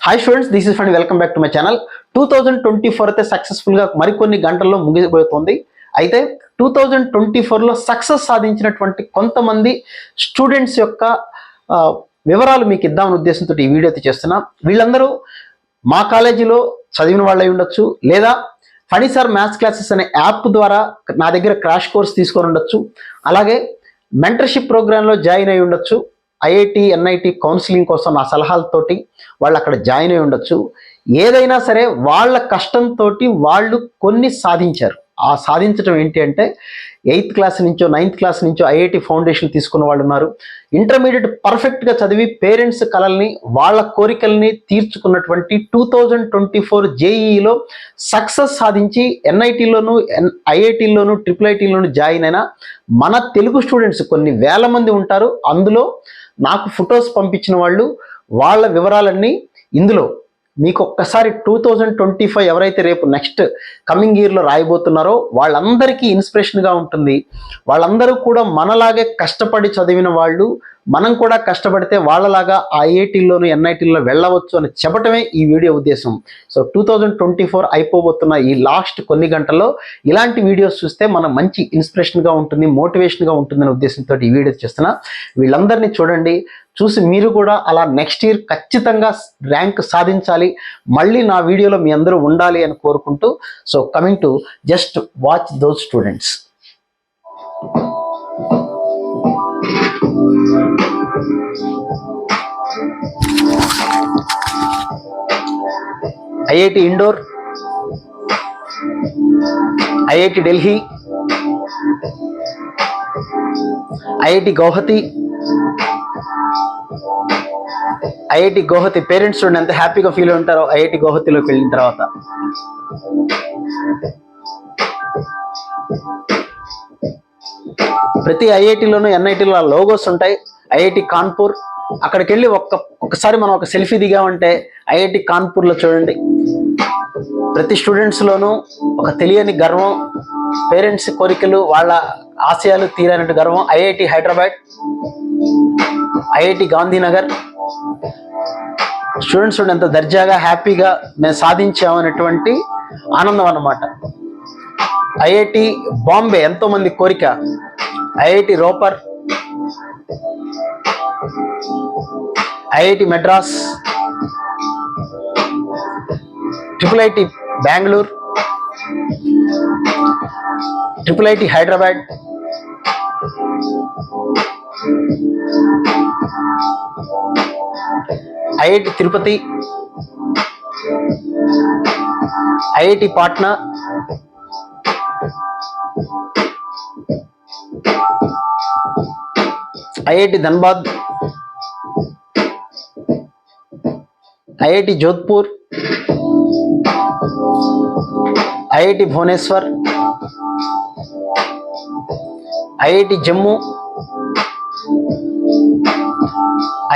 Hi students, this is fund welcome back to my channel. 2024 అయితే సక్సెస్ఫుల్గా మరికొన్ని గంటల్లో ముగిపోతుంది. అయితే 2024లో సక్సెస్ సాధించినటువంటి కొంతమంది స్టూడెంట్స్ యొక్క వివరాలు మీకు ఇద్దామనే ఉద్దేశంతో ఈ వీడియో అయితే చేస్తున్నా. వీళ్ళందరూ మా కాలేజీలో చదివిన వాళ్ళు అయి ఉండొచ్చు, లేదా ఫణిసార్ మ్యాథ్స్ క్లాసెస్ అనే యాప్ ద్వారా నా దగ్గర క్రాష్ కోర్స్ తీసుకొని ఉండొచ్చు, అలాగే మెంటర్షిప్ ప్రోగ్రాంలో జాయిన్ అయి ఉండొచ్చు. ఐఐటి ఎన్ఐటి కౌన్సిలింగ్ కోసం నా సలహాలతోటి వాళ్ళు అక్కడ జాయిన్ అయి ఉండొచ్చు. ఏదైనా సరే వాళ్ళ కష్టంతో వాళ్ళు కొన్ని సాధించారు. ఆ సాధించడం ఏంటి అంటే 8th క్లాస్ నుంచో 9th క్లాస్ నుంచో ఐఐటి ఫౌండేషన్ తీసుకున్న వాళ్ళు ఉన్నారు. ఇంటర్మీడియట్ పర్ఫెక్ట్గా చదివి పేరెంట్స్ కలల్ని వాళ్ళ కోరికల్ని తీర్చుకున్నటువంటి 2024 జేఈఈలో సక్సెస్ సాధించి ఎన్ఐటీలోను ఐఐటీలోను ట్రిపుల్ ఐటీలోను జాయిన్ అయిన మన తెలుగు స్టూడెంట్స్ కొన్ని వేల మంది ఉంటారు. అందులో నాకు ఫొటోస్ పంపించిన వాళ్ళు, వాళ్ళ వివరాలన్నీ ఇందులో మీకు ఒక్కసారి 2025 ఎవరైతే రేపు నెక్స్ట్ కమింగ్ ఇయర్లో రాయబోతున్నారో వాళ్ళందరికీ ఇన్స్పిరేషన్గా ఉంటుంది. వాళ్ళందరూ కూడా మనలాగే కష్టపడి చదివిన వాళ్ళు, మనం కూడా కష్టపడితే వాళ్ళలాగా ఐఐటీల్లోను ఎన్ఐటీల్లో వెళ్ళవచ్చు అని చెప్పటమే ఈ వీడియో ఉద్దేశం. సో 2024 అయిపోబోతున్న ఈ లాస్ట్ కొన్ని గంటల్లో ఇలాంటి వీడియోస్ చూస్తే మనం మంచి ఇన్స్పిరేషన్గా ఉంటుంది, మోటివేషన్గా ఉంటుందనే ఉద్దేశంతో ఈ వీడియో చేస్తున్నా. వీళ్ళందరినీ చూడండి, చూసి మీరు కూడా అలా నెక్స్ట్ ఇయర్ ఖచ్చితంగా ర్యాంక్ సాధించాలి, మళ్ళీ నా వీడియోలో మీ అందరూ ఉండాలి అని కోరుకుంటూ, so coming to just watch those students. IIT Indore, IIT Delhi, IIT Guwahati. IIT Guwahati parents చూడండి ఎంత హ్యాపీగా ఫీల్ ఉంటారో ఐఐటి గౌహతిలోకి వెళ్ళిన తర్వాత. ప్రతి ఐఐటిలోనూ ఎన్ఐటీలో లోగోస్ ఉంటాయి. ఐఐటి కాన్పూర్, అక్కడికి వెళ్ళి ఒక్కసారి మనం ఒక సెల్ఫీ దిగామంటే ఐఐటి కాన్పూర్లో చూడండి ప్రతి స్టూడెంట్స్లోనూ ఒక తెలియని గర్వం, పేరెంట్స్ కోరికలు వాళ్ళ ఆశయాలు తీరనట్టు గర్వం. IIT Hyderabad, IIT Gandhinagar students ఎంత దర్జాగా హ్యాపీగా మేము సాధించామనేటువంటి ఆనందం అన్నమాట. ఐఐటి బాంబే ఎంతో మంది కోరిక. IIT Ropar, IIT Madras, triple IT Bengaluru, triple IT Hyderabad, IIT Tirupati, IIT Patna, IIT Dhanbad, IIT Jodhpur, IIT Bhubaneswar, IIT Jammu,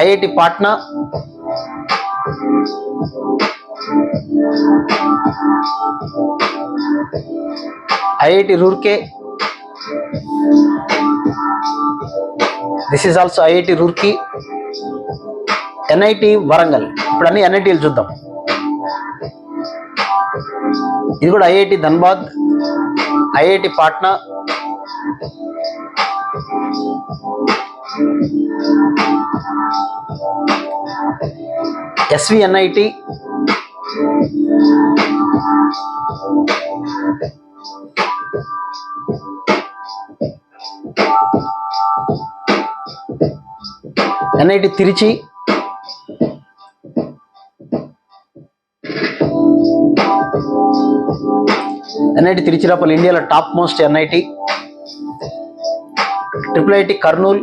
IIT Patna, IIT Roorkee, this is also IIT Roorkee, NIT Warangal. ఇప్పుడు అన్ని ఎన్ఐటీలు చూద్దాం. ఇది కూడా IIT Dhanbad, IIT Patna, SVNIT, NIT Trichy, NIT Tiruchirappalli ఇండియాలో top most NIT, triple IT Kurnool,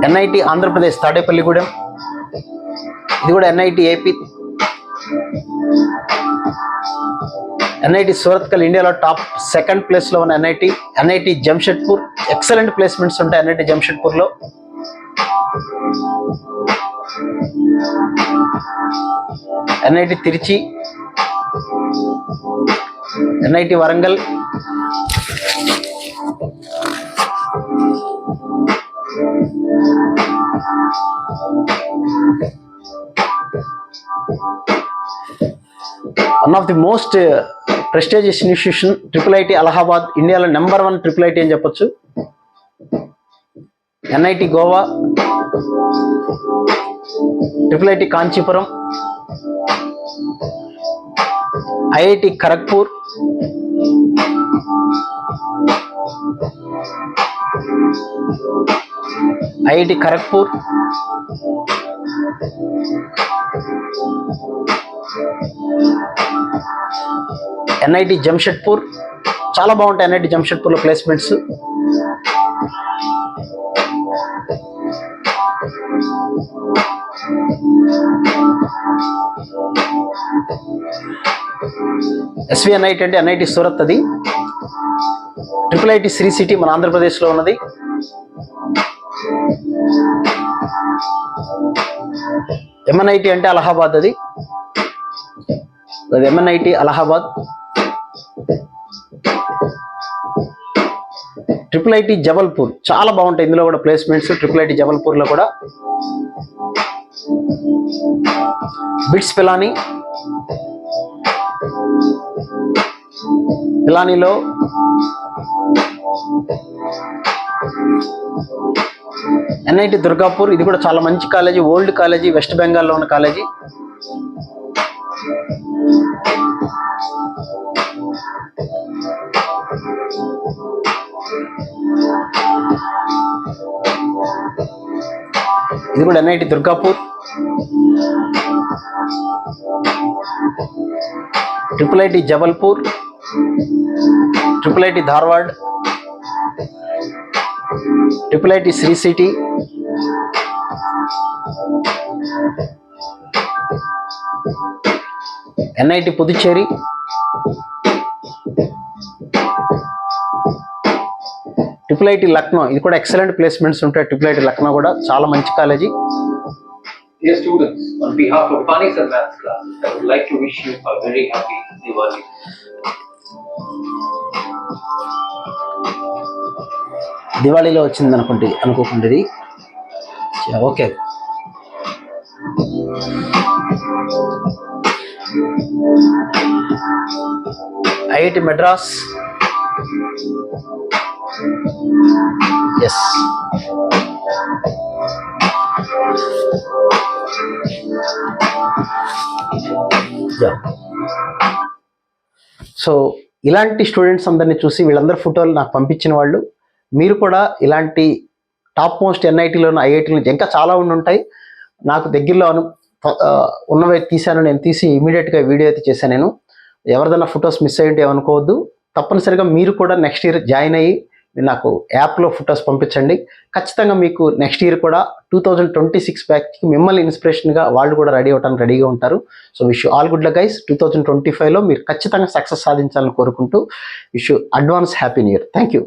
NIT Andhra Pradesh Tadepalligudem, ఇది కూడా ఎన్ఐటి ఏపీ, ఎన్ఐటి సూరత్కల్ ఇండియాలో టాప్ 2nd ప్లేస్లో ఉన్న NIT, NIT Jamshedpur, excellent placements ఉంటాయి ఎన్ఐటి జంషెడ్పూర్లో. NIT Trichy, NIT Warangal, one of the most prestigious institution triple IT Allahabad, ఇండియాలో number 1 triple IT అని చెప్పొచ్చు. NIT Goa, triple IT Kanchipuram, IIT Kharagpur, IIT Kharagpur, NIT Jamshedpur. చాలా బాగుంటాయి ఎన్ఐటి జంషెడ్పూర్లో ప్లేస్మెంట్స్. ఎస్విఎన్ఐటి అంటే ఎన్ఐటి సూరత్, అది ట్రిపుల్ ఐటి శ్రీ సిటీ మన ఆంధ్రప్రదేశ్లో ఉన్నది. ఎంఎన్ఐటి అంటే అలహాబాద్, అది ఎంఎన్ఐటి అలహాబాద్. ట్రిపుల్ ఐటి జబల్పూర్ చాలా బాగుంటాయి ఇందులో కూడా ప్లేస్మెంట్స్. ట్రిపుల్ ఐటి జబల్పూర్లో కూడా. బిట్స్ పిలానీలో ఎన్ఐటి దుర్గాపూర్, ఇది కూడా చాలా మంచి కాలేజీ, ఓల్డ్ కాలేజీ, వెస్ట్ బెంగాల్లో ఉన్న కాలేజీ. ఇది కూడా NIT Durgapur. Triple IT Jabalpur, triple IT Dharwad, triple IT Sri City, NIT Puducherry, triple IT Lucknow, ఇది కూడా ఎక్సలెంట్ ప్లేస్మెంట్స్ ఉంటాయి. ట్రిపుల్ ఐటి లక్నో కూడా చాలా మంచి college. Dear students, on behalf of Funny Sir Maths class, I would like to wish you a very happy Diwali. దివాళీలో వచ్చింది అనుకోకుండేది. Okay, IIT Madras, yes, so ఇలాంటి స్టూడెంట్స్ అందరినీ చూసి వీళ్ళందరి ఫోటోలు నాకు పంపించిన వాళ్ళు, మీరు కూడా ఇలాంటి టాప్ మోస్ట్ ఎన్ఐటీలోను ఐఐటీలో ఇంకా చాలా ఉంటాయి. నాకు దగ్గరలో ఉన్నవి తీశాను, నేను తీసి ఇమీడియట్గా వీడియో అయితే చేశాను. నేను ఎవరిదైనా ఫొటోస్ మిస్ అయ్యి ఉంటే ఏమనుకోవద్దు. తప్పనిసరిగా మీరు కూడా నెక్స్ట్ ఇయర్ జాయిన్ అయ్యి నాకు యాప్లో ఫొటోస్ పంపించండి. ఖచ్చితంగా మీకు నెక్స్ట్ ఇయర్ కూడా 2026 బ్యాచ్కి మిమ్మల్ని ఇన్స్పిరేషన్గా వాళ్ళు కూడా రెడీ అవ్వడానికి రెడీగా ఉంటారు. So wish you all good luck guys. 2025లో మీరు ఖచ్చితంగా సక్సెస్ సాధించాలని కోరుకుంటూ wish you advance happy new year. Thank you.